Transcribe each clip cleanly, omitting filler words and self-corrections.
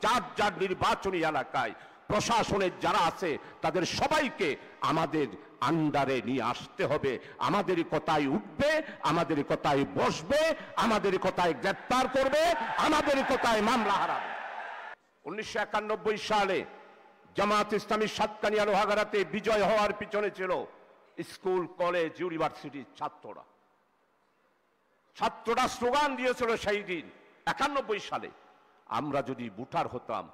যার যার নির্বাচনী এলাকায় প্রশাসনের যারা আছে তাদের সবাইকে আমাদের আন্ডারে নিয়ে আসতে হবে। আমাদের কথায় উঠবে, আমাদের কথায় বসবে, আমাদের কথায় গ্রেপ্তার করবে, আমাদের কথায় মামলা হারাবে। 1991 সালে জামাত ইসলামী সাতকানিয়া লোহাগাড়াতে বিজয় হওয়ার পিছনে ছিল স্কুল, কলেজ, ইউনিভার্সিটির ছাত্ররা স্লোগান দিয়েছিল সেই দিন 91 সালে, আমরা যদি ভোটার হতাম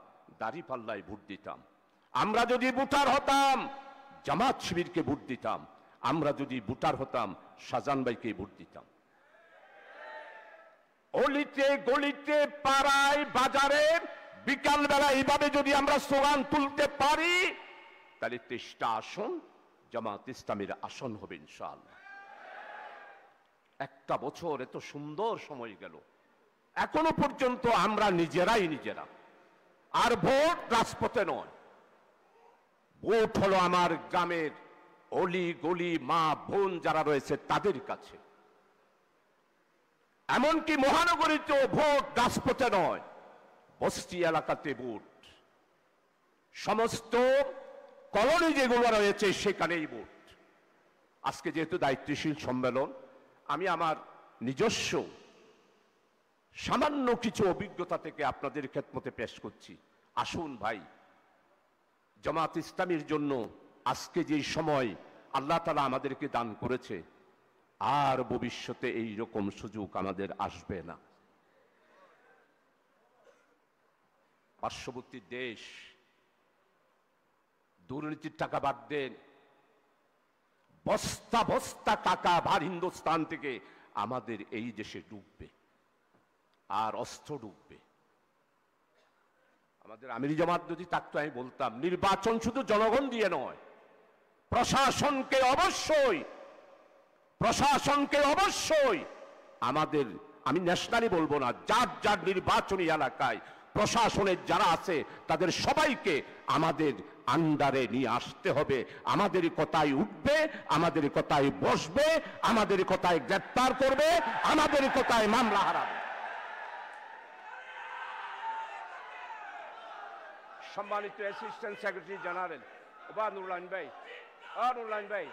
দাঁড়িপাল্লায় ভোট দিতাম, আমরা যদি ভোটার হতাম জামাত শিবিরকে ভোট দিতাম, আমরা যদি ভোটার হতাম শাহজাহান ভাইকে ভোট দিতাম। অলিতে গলিতে পাড়ায় বাজারে বিকালবেলা এইভাবে যদি আমরা স্লোগান তুলতে পারি তাহলে 23টা আসন জামাত ইসলামীর আসন হবে ইনশাআল্লাহ। একটা বছর এত সুন্দর সময় গেল, এখনো পর্যন্ত আমরা নিজেরা আর ভোট রাজপথে নয়, ভোট হলো আমার গ্রামের অলি গলি মা বোন যারা রয়েছে তাদের কাছে। এমনকি মহানগরীতেও ভোট রাজপথে নয়, বস্তি এলাকাতে ভোট, সমস্ত কলোনি যেগুলো রয়েছে সেখানেই ভোট। আজকে যেহেতু দায়িত্বশীল সম্মেলন, আমি আমার নিজস্ব সামান্য কিছু অভিজ্ঞতা থেকে আপনাদের খেদমতে পেশ করছি। আসুন ভাই, জামাত ইসলামীর জন্য আজকে যে সময় আল্লাহ তাআলা আমাদেরকে দান করেছে, আর ভবিষ্যতে এই রকম সুযোগ আমাদের আসবে না। পার্শ্ববর্তী দেশ দুর্নীতির টাকা বাদ দেন, বস্তা বস্তা টাকা ভার হিন্দুস্তান থেকে আমাদের এই দেশে ঢুকবে আর অস্ত্র ঢুকবে। আমাদের আমিরি জামাত যদি থাকতো আমি বলতাম নির্বাচন শুধু জনগণ দিয়ে নয়, প্রশাসনকে অবশ্যই আমাদের, আমি ন্যাশনালি বলবো না, যার যার নির্বাচনী এলাকায় প্রশাসনের যারা আছে তাদের সবাইকে আমাদের আন্ডারে নিয়ে আসতে হবে। আমাদের কথায় উঠবে, আমাদের কথায় বসবে, আমাদের কথায় গ্রেপ্তার করবে, আমাদের কথায় মামলা হারাবে। সম্মানিত অ্যাসিস্ট্যান্ট সেক্রেটারি জেনারেল নুরুল ভাই,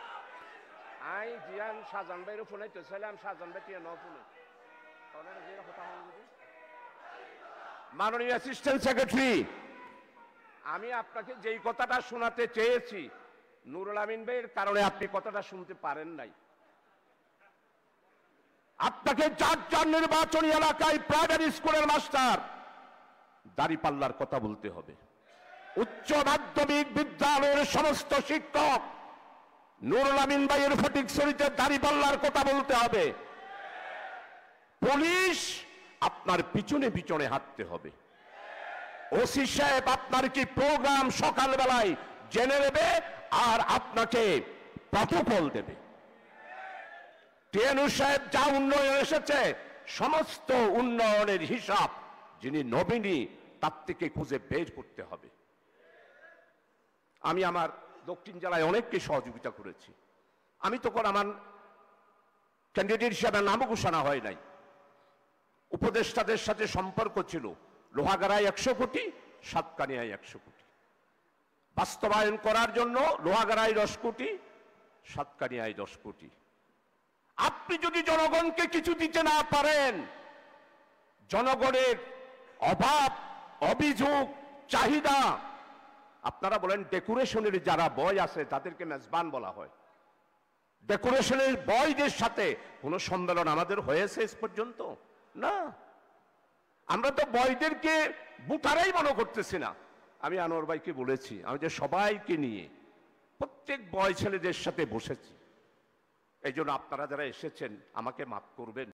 আই জিয়ান শাহজাহান ভাইয়ের ফোনে তো ছিলাম, শাহজাহান ভাই টিয়া ফোনে মাননীয় অ্যাসিস্ট্যান্ট সেক্রেটারি, আমি আপনাকে যেই কথাটা শোনাতে চেয়েছি নুরুল আমিন ভাইয়ের কারণে আপনি কথাটা শুনতে পারেন নাই। আপনাকে যার যার নির্বাচনী এলাকায় প্রাইমারি স্কুলের মাস্টার দাঁড়িপাল্লার কথা বলতে হবে, উচ্চ মাধ্যমিক বিদ্যালয়ের সমস্ত শিক্ষক নুরুল আমিন ভাইয়ের ফটিকছড়িতে দাঁড়িপাল্লার কথা বলতে হবে, পুলিশ আপনার পিছনে পিছনে হাঁটতে হবে, ওসি সাহেব আপনার কি প্রোগ্রাম সকালবেলায় জেনে নেবে আর আপনাকে প্রটোকল দেবে, টিএনউ সাহেব যা উন্নয়ন এসেছে সমস্ত উন্নয়নের হিসাব যিনি নবীনী তার থেকে খুঁজে বের করতে হবে। আমি আমার দক্ষিণ জেলায় অনেককে সহযোগিতা করেছি, আমি তখন আমার ক্যান্ডিডেট হিসাবে নাম ঘোষণা হয় নাই, উপদেষ্টাদের সাথে সম্পর্ক ছিল, লোহাগাড়ায় 100 কোটি, সাতকানিয়ায় 100 কোটি বাস্তবায়ন করার জন্য, লোহাগাড়ায় 10 কোটি, সাতকানিয়ায় 10 কোটি। আপনি যদি জনগণকে কিছু দিতে না পারেন, জনগণের অভাব অভিযোগ চাহিদা, আপনারা বলেন ডেকোরেশনের যারা বয় আছে তাদেরকে মেজবান বলা হয়, ডেকোরেশনের বয়দের সাথে কোনো সম্মেলন আমাদের হয়েছে এ পর্যন্ত না। আমরা তো বয়দেরকে বুটারাই মনে করতেছি না। আমি আনোয়ার ভাইকে বলেছি, আমি যে সবাইকে নিয়ে প্রত্যেক বয় ছেলেদের সাথে বসেছি, এই জন্য আপনারা যারা এসেছেন আমাকে মাফ করবেন।